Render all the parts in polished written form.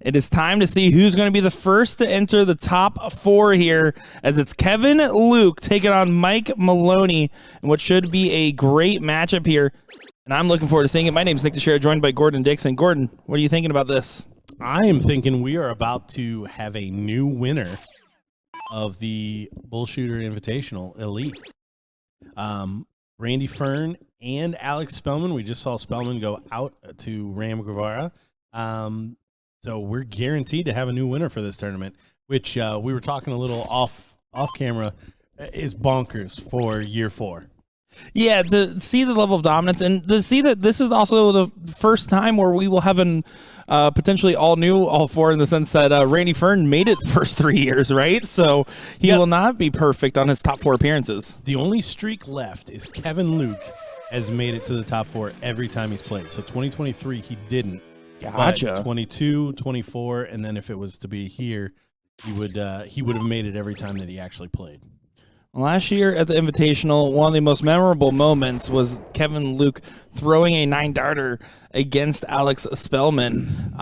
It is time to see who's going to be the first to enter the top 4 here, as it's Kevin Luke taking on Mike Maloney in what should be a great matchup here. And I'm looking forward to seeing it. My name is Nick DiChiria, joined by Gordon Dixon. Gordon, what are you thinking about this? I am thinking we are about to have a new winner of the BullShooter Invitational Elite. Randy Fern and Alex Spellman. We just saw Spellman go out to Ram Guevara. So we're guaranteed to have a new winner for this tournament, which we were talking a little off camera, is bonkers for year 4. Yeah, to see the level of dominance and to see that this is also the first time where we will have an potentially all 4 in the sense that Randy Fern made it the first 3 years, right? So he will not be perfect on his top 4 appearances. The only streak left is Kevin Luke has made it to the top 4 every time he's played. So 2023, he didn't. Gotcha. But 22, 24, and then if it was to be here, he would have made it every time that he actually played. Last year at the Invitational, one of the most memorable moments was Kevin Luke throwing a 9-darter against Alex Spellman.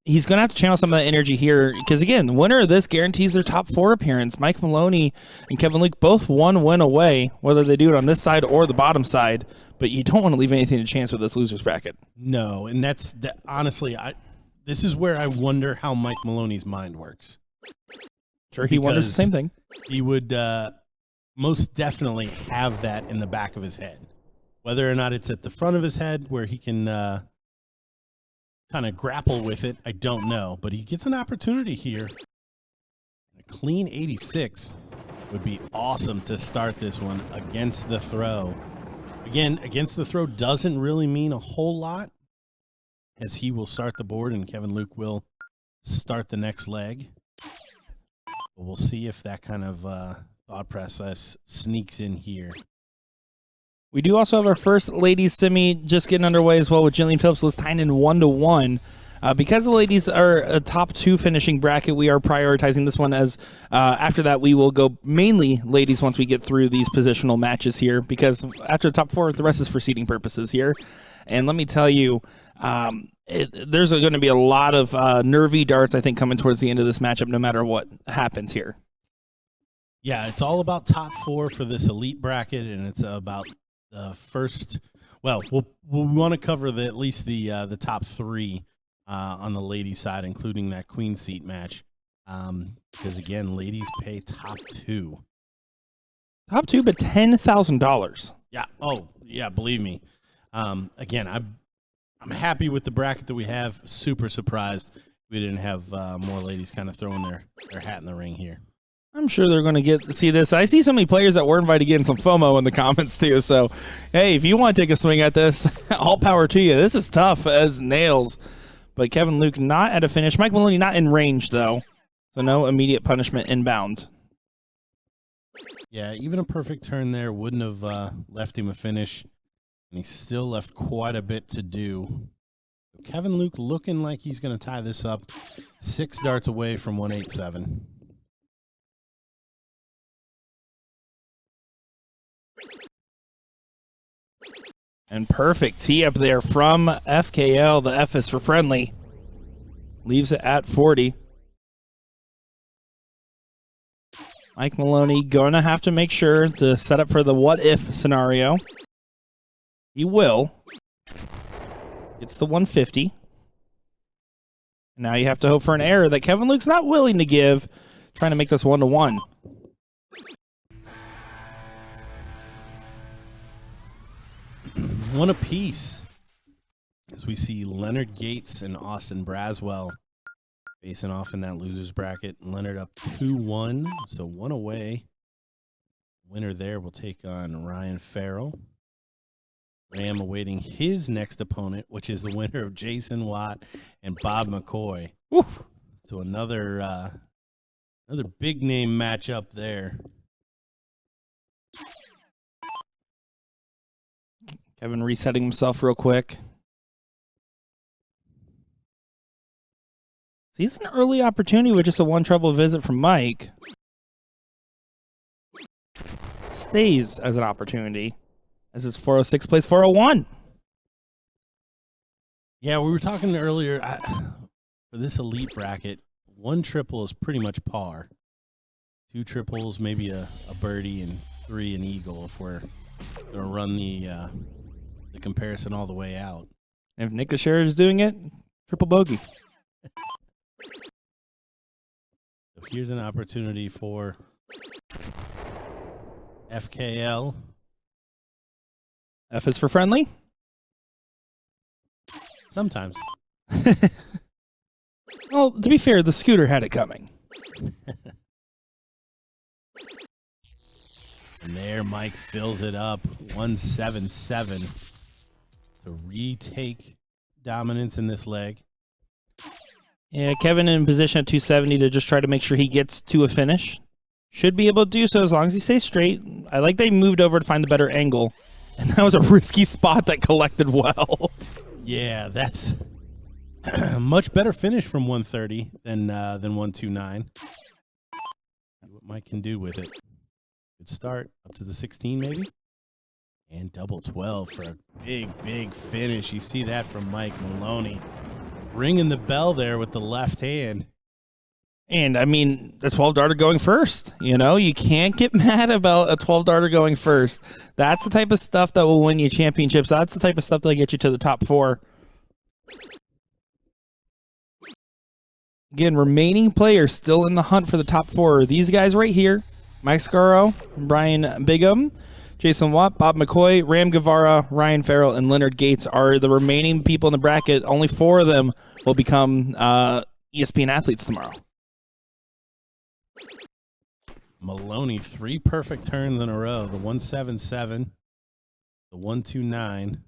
He's going to have to channel some of that energy here because, again, the winner of this guarantees their top 4 appearance. Mike Maloney and Kevin Luke both 1 win away, whether they do it on this side or the bottom side. But you don't want to leave anything to chance with this loser's bracket. No, and honestly, this is where I wonder how Mike Maloney's mind works. Sure, he wonders the same thing. He would most definitely have that in the back of his head. Whether or not it's at the front of his head where he can kind of grapple with it, I don't know. But he gets an opportunity here. A clean 86 would be awesome to start this one against the throw. Again, against the throw doesn't really mean a whole lot, as he will start the board and Kevin Luke will start the next leg. But we'll see if that kind of thought process sneaks in here. We do also have our first ladies semi just getting underway as well with Jillian Phillips, Liz Tynan 1-1. Because the ladies are a top 2 finishing bracket, we are prioritizing this one as after that we will go mainly ladies once we get through these positional matches here, because after the top 4, the rest is for seeding purposes here. And let me tell you, there's going to be a lot of nervy darts, I think, coming towards the end of this matchup no matter what happens here. Yeah, it's all about top 4 for this elite bracket, and it's about the first. Well, we'll want to cover at least the top 3 on the ladies' side, including that queen seat match, because again, ladies pay top 2. Top 2, but $10,000. Yeah. Oh, yeah. Believe me. Again, I'm happy with the bracket that we have. Super surprised we didn't have more ladies kind of throwing their hat in the ring here. I'm sure they're going to get to see this. I see so many players that were invited getting some FOMO in the comments too. So, hey, if you want to take a swing at this, all power to you. This is tough as nails. But Kevin Luke not at a finish. Mike Maloney not in range, though. So no immediate punishment inbound. Yeah, even a perfect turn there wouldn't have left him a finish. And he still left quite a bit to do. Kevin Luke looking like he's going to tie this up. 6 darts away from 187. And perfect tee up there from FKL. The F is for friendly. Leaves it at 40. Mike Maloney going to have to make sure to set up for the what-if scenario. He will. It's the 150. Now you have to hope for an error that Kevin Luke's not willing to give, trying to make this 1-1. One apiece as we see Leonard Gates and Austin Braswell facing off in that loser's bracket. Leonard up 2-1, so 1 away. Winner there will take on Ryan Farrell. Ram awaiting his next opponent, which is the winner of Jason Watt and Bob McCoy. Woo. So another big name matchup there. Kevin resetting himself real quick. Sees an early opportunity with just a 1 trouble visit from Mike. Stays as an opportunity as his 406 plays 401. Yeah, we were talking earlier. for this elite bracket, 1 triple is pretty much par. 2 triples, maybe a birdie, and 3 an eagle if we're going to run the comparison all the way out. And if Nick DiChiria is doing it, triple bogey. So here's an opportunity for FKL. F is for friendly. Sometimes. Well, to be fair, the scooter had it coming. And there, Mike fills it up, 177 to retake dominance in this leg. Yeah, Kevin in position at 270 to just try to make sure he gets to a finish. Should be able to do so as long as he stays straight. I like they moved over to find the better angle. And that was a risky spot that collected well. Yeah, that's a much better finish from 130 than 129. See what Mike can do with it. Good start up to the 16 maybe. And double 12 for a big, big finish. You see that from Mike Maloney. Ringing the bell there with the left hand. And, I mean, the 12-darter going first. You know, you can't get mad about a 12-darter going first. That's the type of stuff that will win you championships. That's the type of stuff that'll get you to the top 4. Again, remaining players still in the hunt for the top 4 are these guys right here. Mike Scaro, Brian Bigham, Jason Watt, Bob McCoy, Ram Guevara, Ryan Farrell, and Leonard Gates are the remaining people in the bracket. Only 4 of them will become ESPN athletes tomorrow. Maloney, 3 perfect turns in a row. The 177, the 129,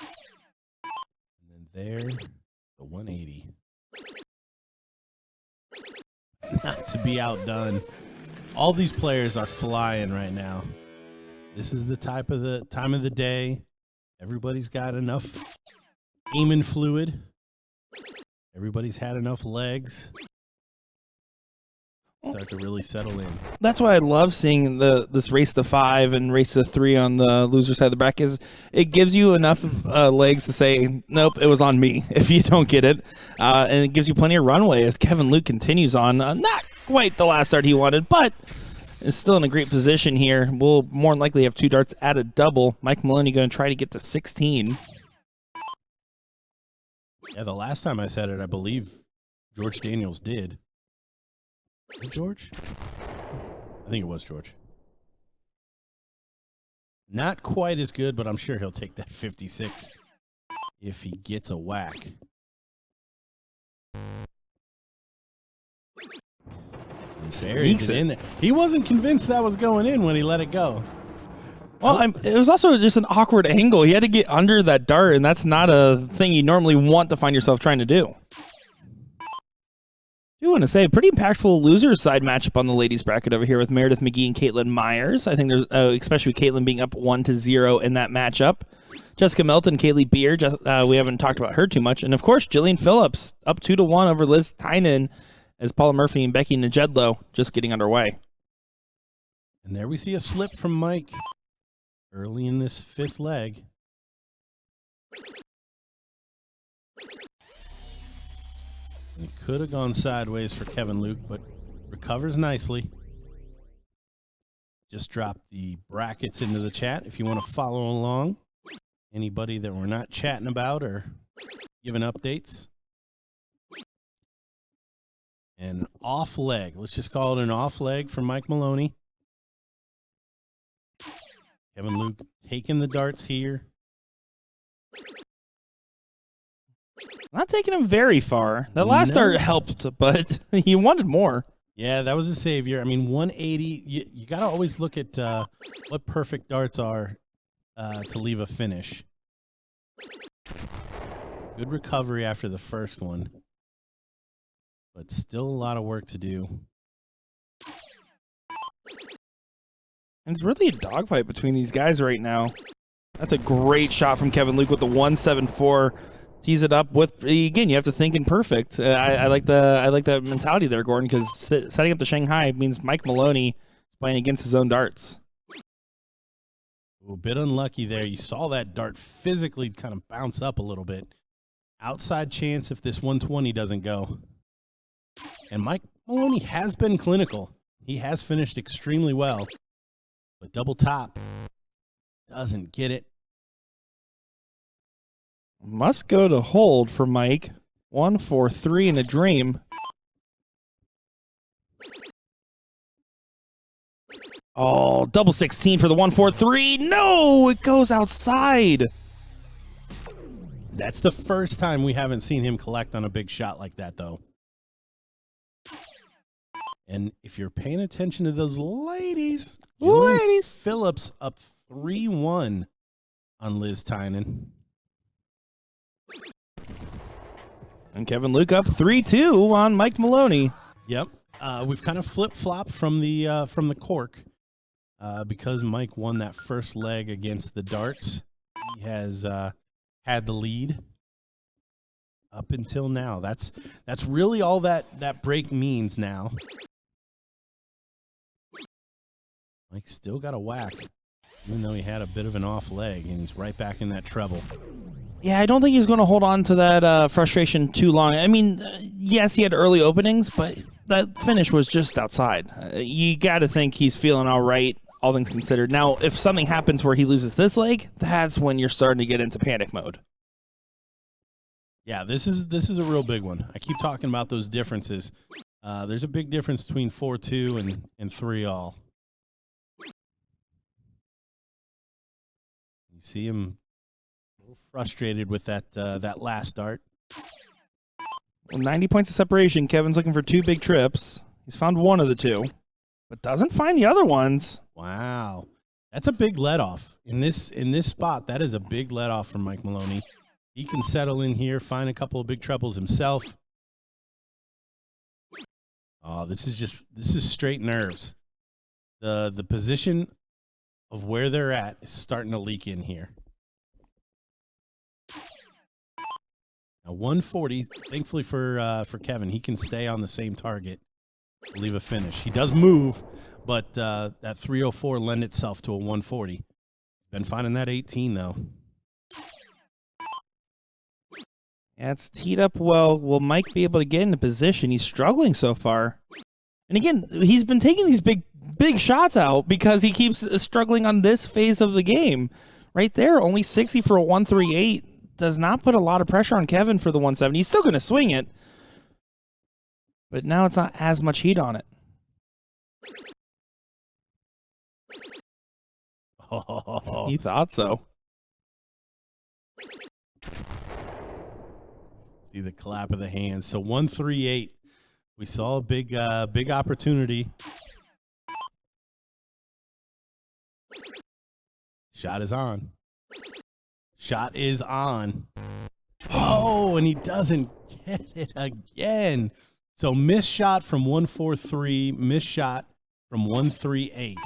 and then there, the 180. Not to be outdone. All these players are flying right now. This is the time of the day. Everybody's got enough aiming fluid. Everybody's had enough legs. Start to really settle in. That's why I love seeing this race to 5 and race to 3 on the loser side of the bracket. Is it gives you enough legs to say, nope, it was on me if you don't get it. And it gives you plenty of runway as Kevin Luke continues on. Not quite the last start he wanted, but is still in a great position here. We'll more than likely have 2 darts at a double. Mike Maloney going to try to get to 16. Yeah, the last time I said it, I believe George Daniels did. Was it George? I think it was George. Not quite as good, but I'm sure he'll take that 56 if he gets a whack. He buries it in there. He wasn't convinced that was going in when he let it go. Well, it was also just an awkward angle. He had to get under that dart, and that's not a thing you normally want to find yourself trying to do. I do want to say, pretty impactful losers side matchup on the ladies bracket over here with Meredith McGee and Caitlin Myers. I think there's, especially with Caitlin being up 1-0 in that matchup. Jessica Melton, Kaylee Beer, we haven't talked about her too much. And of course, Jillian Phillips up 2-1 over Liz Tynan as Paula Murphy and Becky Najedlow just getting underway. And there we see a slip from Mike early in this 5th leg. And it could have gone sideways for Kevin Luke, but recovers nicely. Just drop the brackets into the chat if you want to follow along. Anybody that we're not chatting about or giving updates. An off leg. Let's just call it an off leg from Mike Maloney. Kevin Luke taking the darts here. Not taking him very far. That last start helped, but he wanted more. Yeah, that was a savior. I mean, 180, you got to always look at what perfect darts are to leave a finish. Good recovery after the first one, but still a lot of work to do. And it's really a dogfight between these guys right now. That's a great shot from Kevin Luke with the 174. Tease it up with, again, you have to think in perfect. I like that mentality there, Gordon, because setting up the Shanghai means Mike Maloney is playing against his own darts. A bit unlucky there. You saw that dart physically kind of bounce up a little bit. outside chance if this 120 doesn't go. And Mike Maloney has been clinical. He has finished extremely well. But double top doesn't get it. Must go to hold for Mike. 1-4-3 in a dream. Oh, double 16 for the 1-4-3. No, it goes outside. That's the first time we haven't seen him collect on a big shot like that, though. And if you're paying attention to those ladies, Ladies. Phillips up 3-1 on Liz Tynan. And Kevin Luke up 3-2 on Mike Maloney. Yep. We've kind of flip-flopped from the cork because Mike won that first leg against the darts. He has had the lead up until now. That's really all that break means now. Mike still got a whack, even though he had a bit of an off leg, and he's right back in that treble. Yeah, I don't think he's going to hold on to that frustration too long. I mean, yes, he had early openings, but that finish was just outside. You got to think he's feeling all right, all things considered. Now, if something happens where he loses this leg, that's when you're starting to get into panic mode. Yeah, this is a real big one. I keep talking about those differences. There's a big difference between 4-2 and 3-all. You see him a little frustrated with that last dart. Well, 90 points of separation. Kevin's looking for 2 big trips. He's found one of the 2, but doesn't find the other ones. Wow, that's a big let-off. In this spot, that is a big let-off from Mike Maloney. He can settle in here, find a couple of big trebles himself. Oh, this is straight nerves. The position of where they're at is starting to leak in here. Now 140, thankfully for Kevin, he can stay on the same target, leave a finish. He does move, but that 304 lend itself to a 140. Been finding that 18 though. Yeah, it's teed up well. Will Mike be able to get into position? He's struggling so far. And again, he's been taking these big shots out because he keeps struggling on this phase of the game. Right there, only 60 for a 138 does not put a lot of pressure on Kevin for the 170. He's still going to swing it, but now it's not as much heat on it. Oh. You thought so. See the clap of the hands. So 138. We saw a big opportunity. Shot is on. Shot is on. Oh, and he doesn't get it again. So missed shot from 143, missed shot from 138.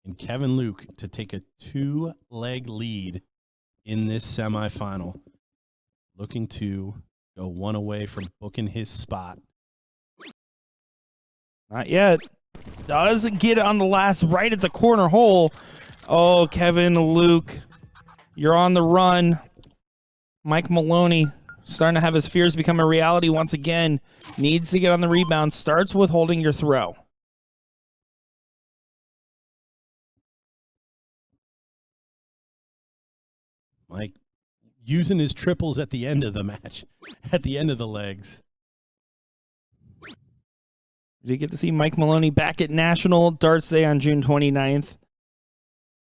And Kevin Luke to take a 2-leg lead in this semifinal. Looking to go one away from booking his spot. Not yet. Does get it on the last right at the corner hole. Oh, Kevin Luke, you're on the run. Mike Maloney starting to have his fears become a reality once again. Needs to get on the rebound. Starts with holding your throw. Mike using his triples at the end of the match, at the end of the legs. Did you get to see Mike Maloney back at National Darts Day on June 29th?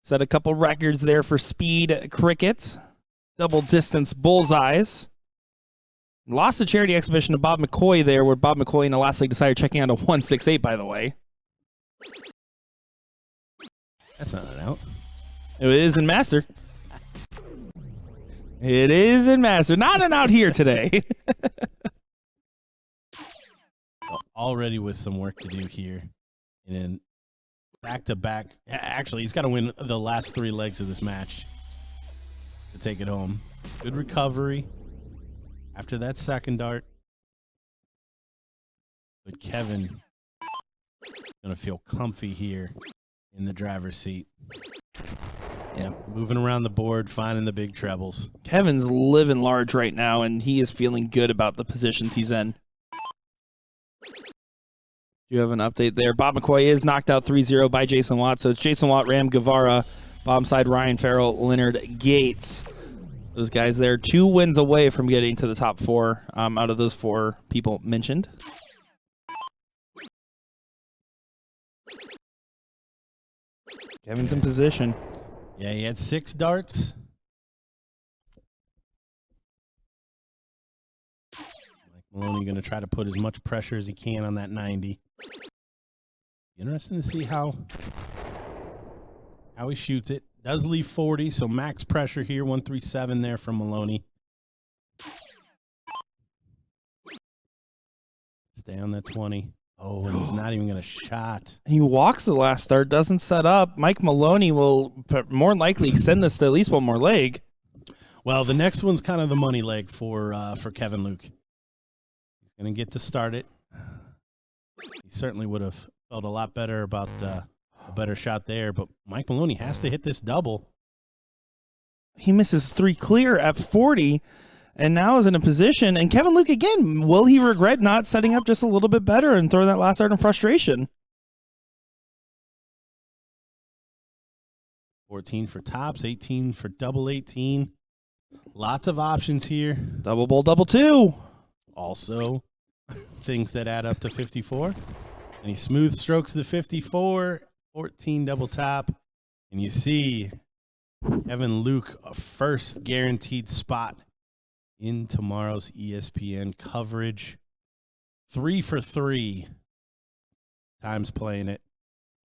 Set a couple records there for speed cricket, double distance bullseyes. Lost the charity exhibition to Bob McCoy there, where Bob McCoy in the last league decided checking out a 168, by the way. That's not an out. It is in Master. It is in Master. Not an out here today. Already with some work to do here. And then back-to-back. Actually, he's got to win the last 3 legs of this match to take it home. Good recovery after that second dart. But Kevin going to feel comfy here in the driver's seat. Yeah, moving around the board, finding the big trebles. Kevin's living large right now, and he is feeling good about the positions he's in. Do you have an update there? Bob McCoy is knocked out 3-0 by Jason Watt. So it's Jason Watt, Ram Guevara, bottom side Ryan Farrell, Leonard Gates. Those guys there, 2 wins away from getting to the top 4 out of those 4 people mentioned. Kevin's in position. Yeah, he had 6 darts. Mike Maloney going to try to put as much pressure as he can on that 90. Interesting to see how he shoots it. Does leave 40, so max pressure here, 137 there from Maloney. Stay on that 20. Oh, and he's not even going to shot. He walks the last start, doesn't set up. Mike Maloney will more than likely extend this to at least one more leg. Well, the next one's kind of the money leg for Kevin Luke. He's going to get to start it. He certainly would have felt a lot better about a better shot there, but Mike Maloney has to hit this double. He misses 3 clear at 40. And now is in a position, and Kevin Luke again, will he regret not setting up just a little bit better and throwing that last dart in frustration? 14 for tops, 18 for double 18. Lots of options here. Double bowl, double 2. Also, things that add up to 54. And he smooth strokes the 54, 14 double top. And you see Kevin Luke, a first guaranteed spot in tomorrow's ESPN coverage. 3 for 3 times playing it.